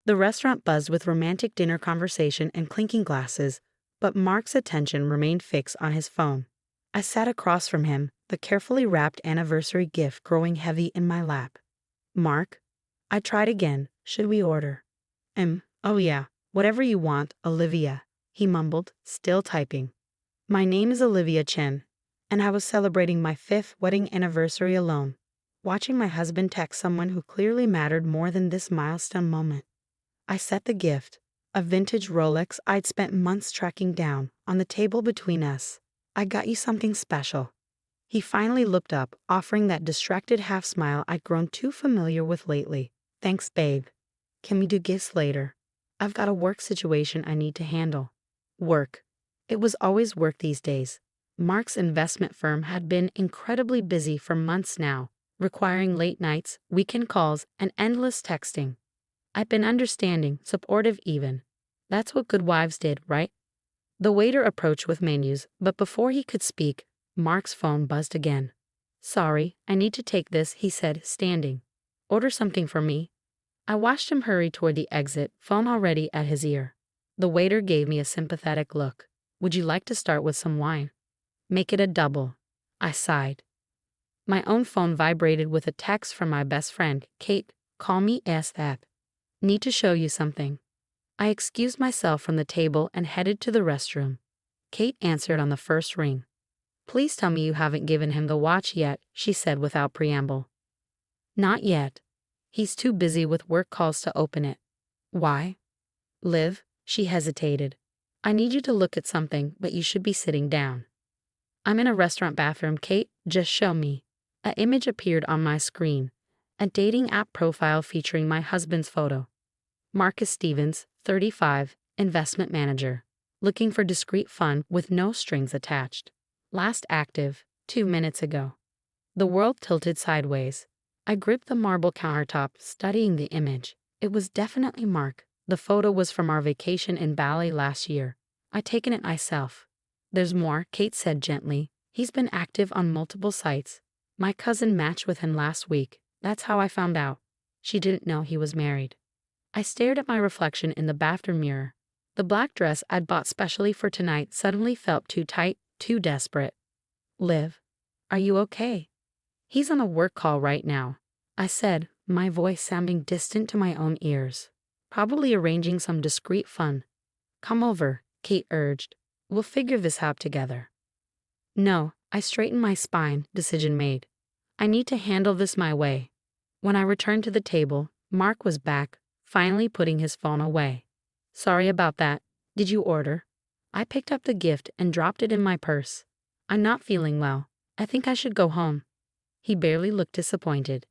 The restaurant buzzed with romantic dinner conversation and clinking glasses, but Mark's attention remained fixed on his phone. I sat across from him, the carefully wrapped anniversary gift growing heavy in my lap. "Mark?" I tried again. "Should we order?" Oh yeah, whatever you want, Olivia," he mumbled, still typing. My name is Olivia Chen, and I was celebrating my 5th wedding anniversary alone, watching my husband text someone who clearly mattered more than this milestone moment. I set the gift, a vintage Rolex I'd spent months tracking down, on the table between us. "I got you something special." He finally looked up, offering that distracted half-smile I'd grown too familiar with lately. "Thanks, babe. Can we do gifts later? I've got a work situation I need to handle." Work. It was always work these days. Mark's investment firm had been incredibly busy for months now, requiring late nights, weekend calls, and endless texting. I'd been understanding, supportive even. That's what good wives did, right? The waiter approached with menus, but before he could speak, Mark's phone buzzed again. "Sorry, I need to take this," he said, standing. "Order something for me." I watched him hurry toward the exit, phone already at his ear. The waiter gave me a sympathetic look. "Would you like to start with some wine?" "Make it a double." I sighed. My own phone vibrated with a text from my best friend, Kate. "Call me ASAP. Need to show you something." I excused myself from the table and headed to the restroom. Kate answered on the first ring. "Please tell me you haven't given him the watch yet," she said without preamble. "Not yet. He's too busy with work calls to open it." "Why?" "Liv," she hesitated. "I need you to look at something, but you should be sitting down." "I'm in a restaurant bathroom, Kate. Just show me." An image appeared on my screen, a dating app profile featuring my husband's photo. Marcus Stevens, 35, investment manager. Looking for discreet fun with no strings attached. Last active, 2 minutes ago. The world tilted sideways. I gripped the marble countertop, studying the image. It was definitely Mark. The photo was from our vacation in Bali last year. I'd taken it myself. "There's more," Kate said gently. "He's been active on multiple sites. My cousin matched with him last week. That's how I found out." She didn't know he was married. I stared at my reflection in the bathroom mirror. The black dress I'd bought specially for tonight suddenly felt too tight, too desperate. "Liv, are you okay?" "He's on a work call right now," I said, my voice sounding distant to my own ears. "Probably arranging some discreet fun." "Come over," Kate urged. "We'll figure this out together." "No," I straightened my spine, decision made. "I need to handle this my way." When I returned to the table, Mark was back, finally putting his phone away. "Sorry about that. Did you order?" I picked up the gift and dropped it in my purse. "I'm not feeling well. I think I should go home." He barely looked disappointed.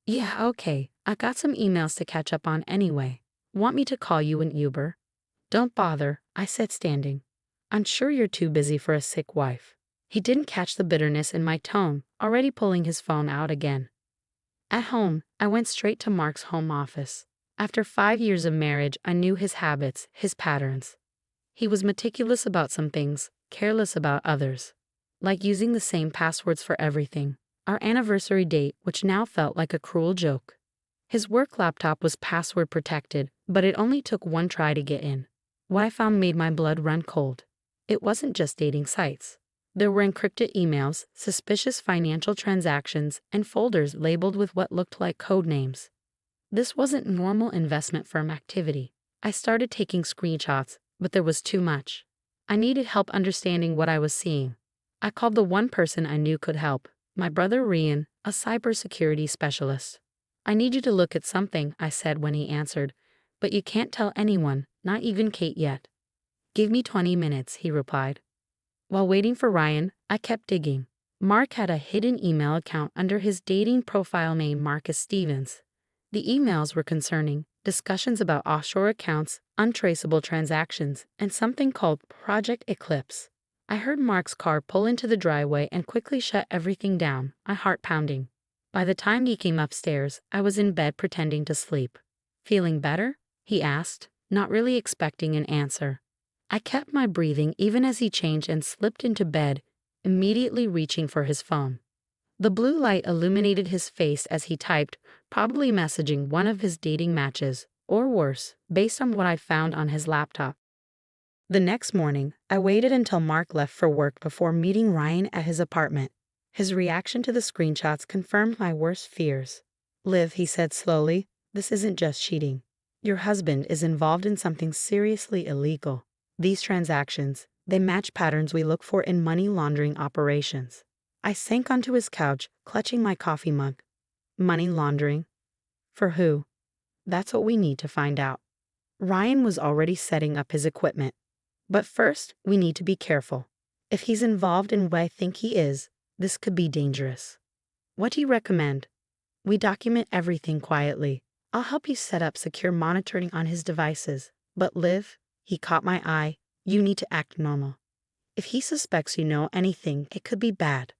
"Yeah, okay. I got some emails to catch up on anyway. Want me to call you an Uber?" "Don't bother," I said, standing. "I'm sure you're too busy for a sick wife." He didn't catch the bitterness in my tone, already pulling his phone out again. At home, I went straight to Mark's home office. After 5 years of marriage, I knew his habits, his patterns. He was meticulous about some things, careless about others. Like using the same passwords for everything. Our anniversary date, which now felt like a cruel joke. His work laptop was password protected, but it only took one try to get in. What I found made my blood run cold. It wasn't just dating sites. There were encrypted emails, suspicious financial transactions, and folders labeled with what looked like code names. This wasn't normal investment firm activity. I started taking screenshots, but there was too much. I needed help understanding what I was seeing. I called the one person I knew could help, my brother Rian, a cybersecurity specialist. "I need you to look at something," I said when he answered, "but you can't tell anyone, not even Kate yet." "Give me 20 minutes, he replied. While waiting for Ryan, I kept digging. Mark had a hidden email account under his dating profile name Marcus Stevens. The emails were concerning discussions about offshore accounts, untraceable transactions, and something called Project Eclipse. I heard Mark's car pull into the driveway and quickly shut everything down, my heart pounding. By the time he came upstairs, I was in bed pretending to sleep. "Feeling better?" he asked, not really expecting an answer. I kept my breathing even as he changed and slipped into bed, immediately reaching for his phone. The blue light illuminated his face as he typed, probably messaging one of his dating matches, or worse, based on what I found on his laptop. The next morning, I waited until Mark left for work before meeting Ryan at his apartment. His reaction to the screenshots confirmed my worst fears. "Liv," he said slowly, "this isn't just cheating. Your husband is involved in something seriously illegal. These transactions, they match patterns we look for in money laundering operations." I sank onto his couch, clutching my coffee mug. Money laundering? For who? That's what we need to find out. Ryan was already setting up his equipment. But first, we need to be careful. If he's involved in what I think he is, this could be dangerous. What do you recommend? We document everything quietly. I'll help you set up secure monitoring on his devices. But Liv, he caught my eye, you need to act normal. If he suspects you know anything, it could be bad.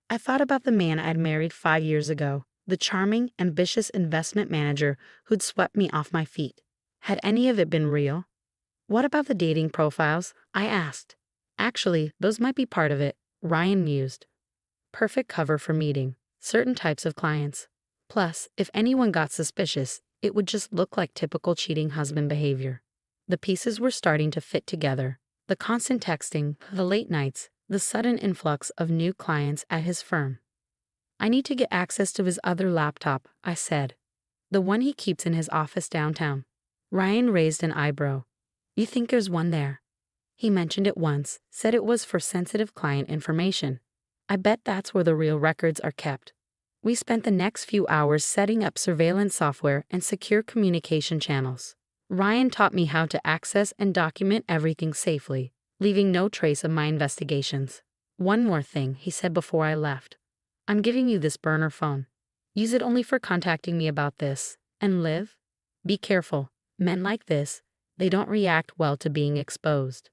I thought about the man I'd married 5 years ago, the charming, ambitious investment manager who'd swept me off my feet. Had any of it been real? What about the dating profiles? I asked. Actually, those might be part of it, Ryan mused. Perfect cover for meeting certain types of clients. Plus, if anyone got suspicious, it would just look like typical cheating husband behavior. The pieces were starting to fit together. The constant texting, the late nights, the sudden influx of new clients at his firm. I need to get access to his other laptop, I said. The one he keeps in his office downtown. Ryan raised an eyebrow. You think there's one there? He mentioned it once, said it was for sensitive client information. I bet that's where the real records are kept. We spent the next few hours setting up surveillance software and secure communication channels. Ryan taught me how to access and document everything safely, leaving no trace of my investigations. One more thing, he said before I left. I'm giving you this burner phone. Use it only for contacting me about this. And Liv, be careful. Men like this, they don't react well to being exposed.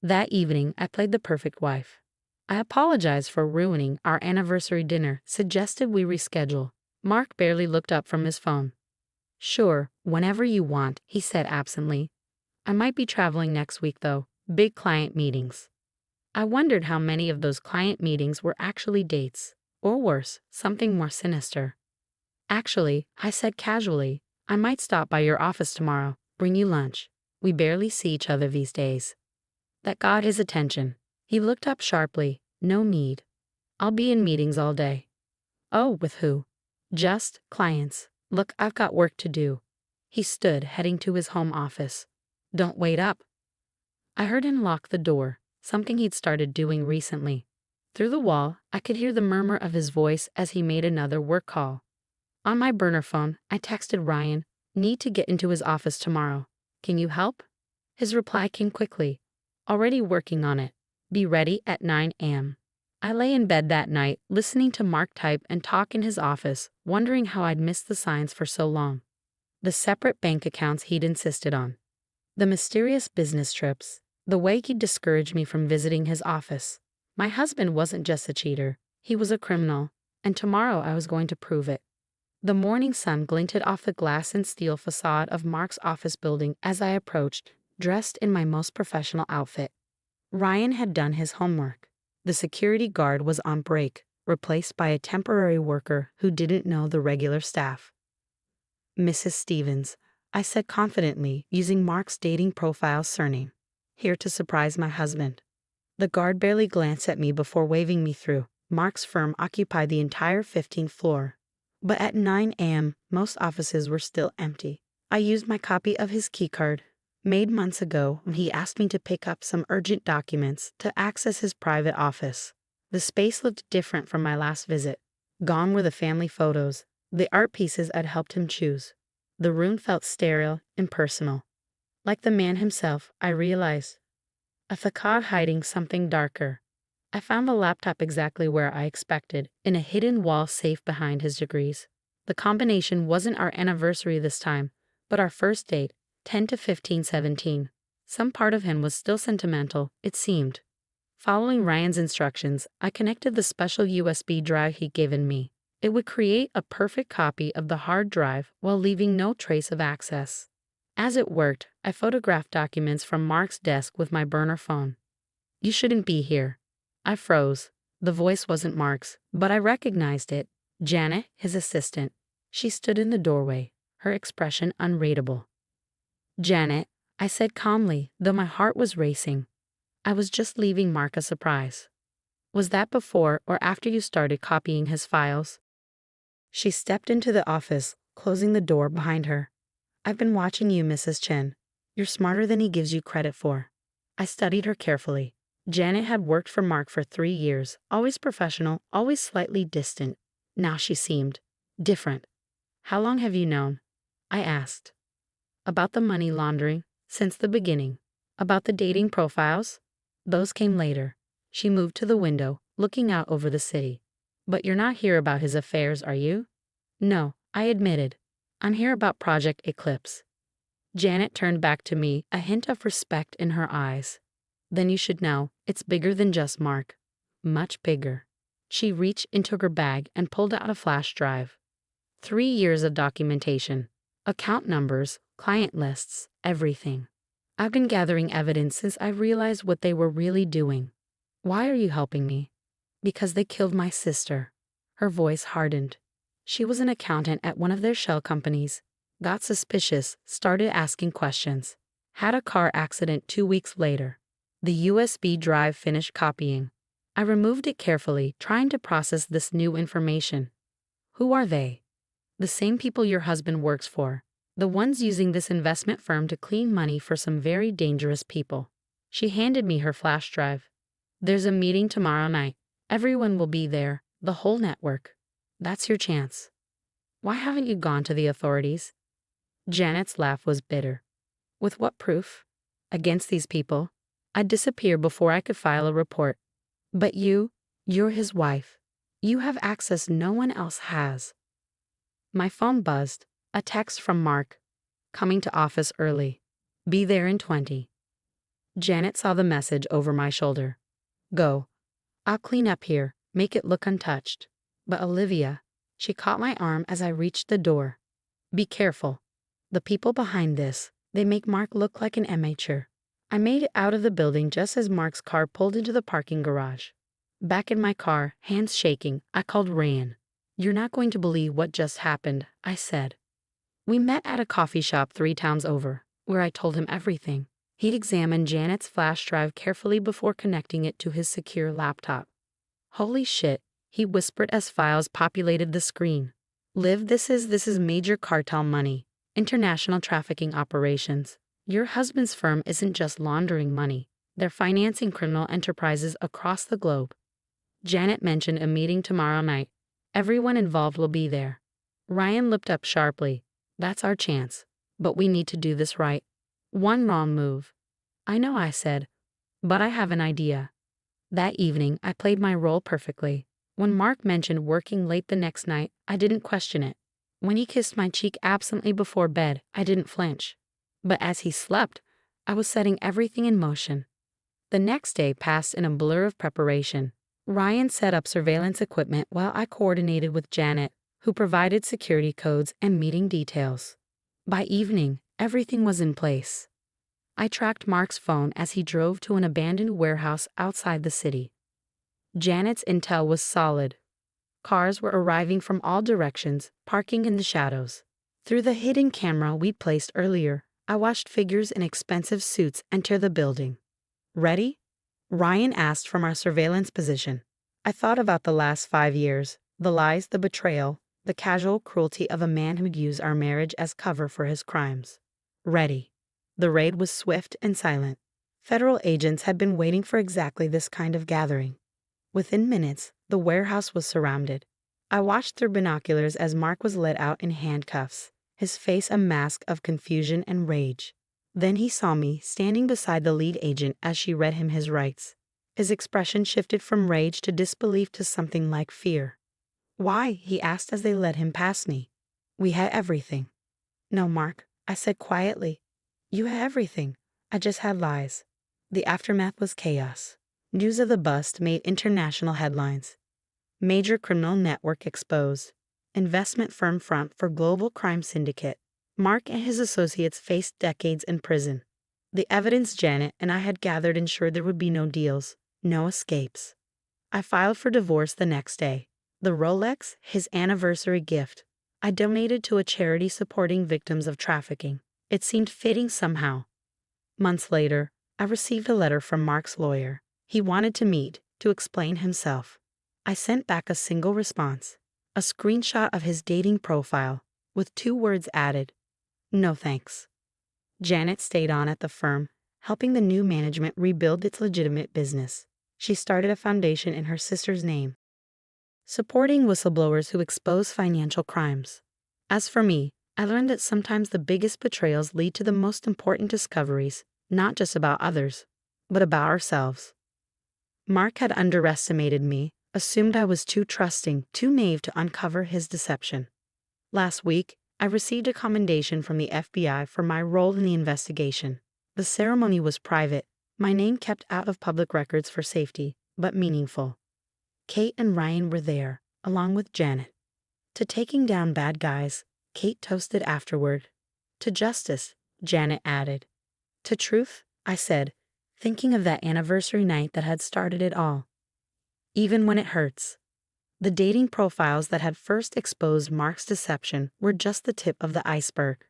That evening, I played the perfect wife. I apologized for ruining our anniversary dinner, suggested we reschedule. Mark barely looked up from his phone. Sure, whenever you want, he said absently. I might be traveling next week though, big client meetings. I wondered how many of those client meetings were actually dates, or worse, something more sinister. Actually, I said casually, I might stop by your office tomorrow, bring you lunch. We barely see each other these days. That got his attention. He looked up sharply. No need. I'll be in meetings all day. Oh, with who? Just clients. Look, I've got work to do. He stood, heading to his home office. Don't wait up. I heard him lock the door, something he'd started doing recently. Through the wall, I could hear the murmur of his voice as he made another work call. On my burner phone, I texted Ryan, need to get into his office tomorrow. Can you help? His reply came quickly. Already working on it. Be ready at 9 a.m. I lay in bed that night, listening to Mark type and talk in his office, wondering how I'd missed the signs for so long. The separate bank accounts he'd insisted on. The mysterious business trips. The way he'd discouraged me from visiting his office. My husband wasn't just a cheater. He was a criminal. And tomorrow I was going to prove it. The morning sun glinted off the glass and steel facade of Mark's office building as I approached, dressed in my most professional outfit. Ryan had done his homework. The security guard was on break, replaced by a temporary worker who didn't know the regular staff. Mrs. Stevens, I said confidently, using Mark's dating profile surname. Here to surprise my husband. The guard barely glanced at me before waving me through. Mark's firm occupied the entire 15th floor. But at 9 a.m., most offices were still empty. I used my copy of his keycard, made months ago when he asked me to pick up some urgent documents, to access his private office. The space looked different from my last visit. Gone were the family photos, the art pieces I'd helped him choose. The room felt sterile, impersonal. Like the man himself, I realized. A facade hiding something darker. I found the laptop exactly where I expected, in a hidden wall safe behind his degrees. The combination wasn't our anniversary this time, but our first date, 10 to 15-17. Some part of him was still sentimental, it seemed. Following Ryan's instructions, I connected the special USB drive he'd given me. It would create a perfect copy of the hard drive while leaving no trace of access. As it worked, I photographed documents from Mark's desk with my burner phone. You shouldn't be here. I froze. The voice wasn't Mark's, but I recognized it. Janet, his assistant. She stood in the doorway, her expression unreadable. Janet, I said calmly, though my heart was racing. I was just leaving Mark a surprise. Was that before or after you started copying his files? She stepped into the office, closing the door behind her. I've been watching you, Mrs. Chen. You're smarter than he gives you credit for. I studied her carefully. Janet had worked for Mark for 3 years, always professional, always slightly distant. Now she seemed different. How long have you known? I asked. About the money laundering, since the beginning. About the dating profiles? Those came later. She moved to the window, looking out over the city. But you're not here about his affairs, are you? No, I admitted. I'm here about Project Eclipse. Janet turned back to me, a hint of respect in her eyes. Then you should know, it's bigger than just Mark. Much bigger. She reached into her bag and pulled out a flash drive. 3 years of documentation. Account numbers, client lists, everything. I've been gathering evidence since I realized what they were really doing. Why are you helping me? Because they killed my sister. Her voice hardened. She was an accountant at one of their shell companies. Got suspicious, started asking questions. Had a car accident 2 weeks later. The USB drive finished copying. I removed it carefully, trying to process this new information. Who are they? The same people your husband works for. The ones using this investment firm to clean money for some very dangerous people. She handed me her flash drive. There's a meeting tomorrow night. Everyone will be there, the whole network. That's your chance. Why haven't you gone to the authorities? Janet's laugh was bitter. With what proof? Against these people. I'd disappear before I could file a report. But you're his wife. You have access no one else has. My phone buzzed. A text from Mark. Coming to office early. Be there in 20. Janet saw the message over my shoulder. Go. I'll clean up here, make it look untouched. But Olivia, she caught my arm as I reached the door. Be careful. The people behind this, they make Mark look like an amateur. I made it out of the building just as Mark's car pulled into the parking garage. Back in my car, hands shaking, I called Ryan. You're not going to believe what just happened, I said. We met at a coffee shop 3 towns over, where I told him everything. He examined Janet's flash drive carefully before connecting it to his secure laptop. Holy shit, he whispered as files populated the screen. Liv, this is major cartel money. International trafficking operations. Your husband's firm isn't just laundering money. They're financing criminal enterprises across the globe. Janet mentioned a meeting tomorrow night. Everyone involved will be there. Ryan looked up sharply. That's our chance. But we need to do this right. One wrong move. I know, I said. But I have an idea. That evening, I played my role perfectly. When Mark mentioned working late the next night, I didn't question it. When he kissed my cheek absently before bed, I didn't flinch. But as he slept, I was setting everything in motion. The next day passed in a blur of preparation. Ryan set up surveillance equipment while I coordinated with Janet, who provided security codes and meeting details. By evening, everything was in place. I tracked Mark's phone as he drove to an abandoned warehouse outside the city. Janet's intel was solid. Cars were arriving from all directions, parking in the shadows. Through the hidden camera we'd placed earlier, I watched figures in expensive suits enter the building. Ready? Ryan asked from our surveillance position. I thought about the last 5 years, the lies, the betrayal, the casual cruelty of a man who'd use our marriage as cover for his crimes. Ready. The raid was swift and silent. Federal agents had been waiting for exactly this kind of gathering. Within minutes, the warehouse was surrounded. I watched through binoculars as Mark was led out in handcuffs, his face a mask of confusion and rage. Then he saw me standing beside the lead agent as she read him his rights. His expression shifted from rage to disbelief to something like fear. Why? He asked as they led him past me. We had everything. No, Mark, I said quietly. You had everything. I just had lies. The aftermath was chaos. News of the bust made international headlines. Major criminal network exposed. Investment firm front for global crime syndicate. Mark and his associates faced decades in prison. The evidence Janet and I had gathered ensured there would be no deals, no escapes. I filed for divorce the next day. The Rolex, his anniversary gift, I donated to a charity supporting victims of trafficking. It seemed fitting somehow. Months later, I received a letter from Mark's lawyer. He wanted to meet, to explain himself. I sent back a single response, a screenshot of his dating profile, with 2 words added: "No thanks." Janet stayed on at the firm, helping the new management rebuild its legitimate business. She started a foundation in her sister's name, supporting whistleblowers who expose financial crimes. As for me, I learned that sometimes the biggest betrayals lead to the most important discoveries, not just about others, but about ourselves. Mark had underestimated me, assumed I was too trusting, too naive to uncover his deception. Last week, I received a commendation from the FBI for my role in the investigation. The ceremony was private, my name kept out of public records for safety, but meaningful. Kate and Ryan were there, along with Janet. To taking down bad guys, Kate toasted afterward. To justice, Janet added. To truth, I said, thinking of that anniversary night that had started it all. Even when it hurts. The dating profiles that had first exposed Mark's deception were just the tip of the iceberg.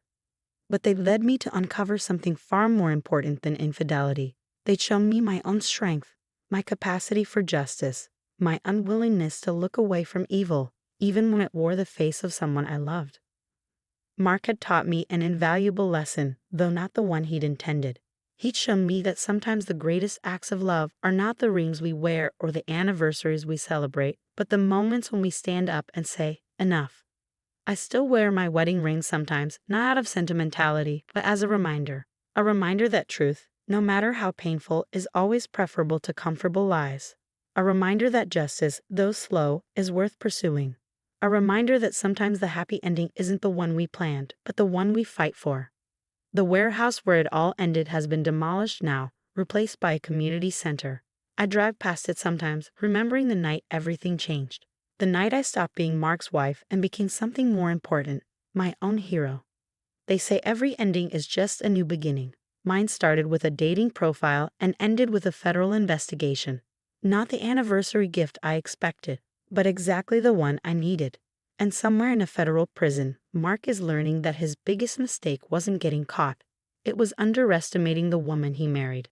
But they led me to uncover something far more important than infidelity. They'd shown me my own strength, my capacity for justice, my unwillingness to look away from evil, even when it wore the face of someone I loved. Mark had taught me an invaluable lesson, though not the one he'd intended. He'd shown me that sometimes the greatest acts of love are not the rings we wear or the anniversaries we celebrate, but the moments when we stand up and say, enough. I still wear my wedding ring sometimes, not out of sentimentality, but as a reminder that truth, no matter how painful, is always preferable to comfortable lies. A reminder that justice, though slow, is worth pursuing. A reminder that sometimes the happy ending isn't the one we planned, but the one we fight for. The warehouse where it all ended has been demolished now, replaced by a community center. I drive past it sometimes, remembering the night everything changed. The night I stopped being Mark's wife and became something more important, my own hero. They say every ending is just a new beginning. Mine started with a dating profile and ended with a federal investigation. Not the anniversary gift I expected, but exactly the one I needed. And somewhere in a federal prison, Mark is learning that his biggest mistake wasn't getting caught. It was underestimating the woman he married.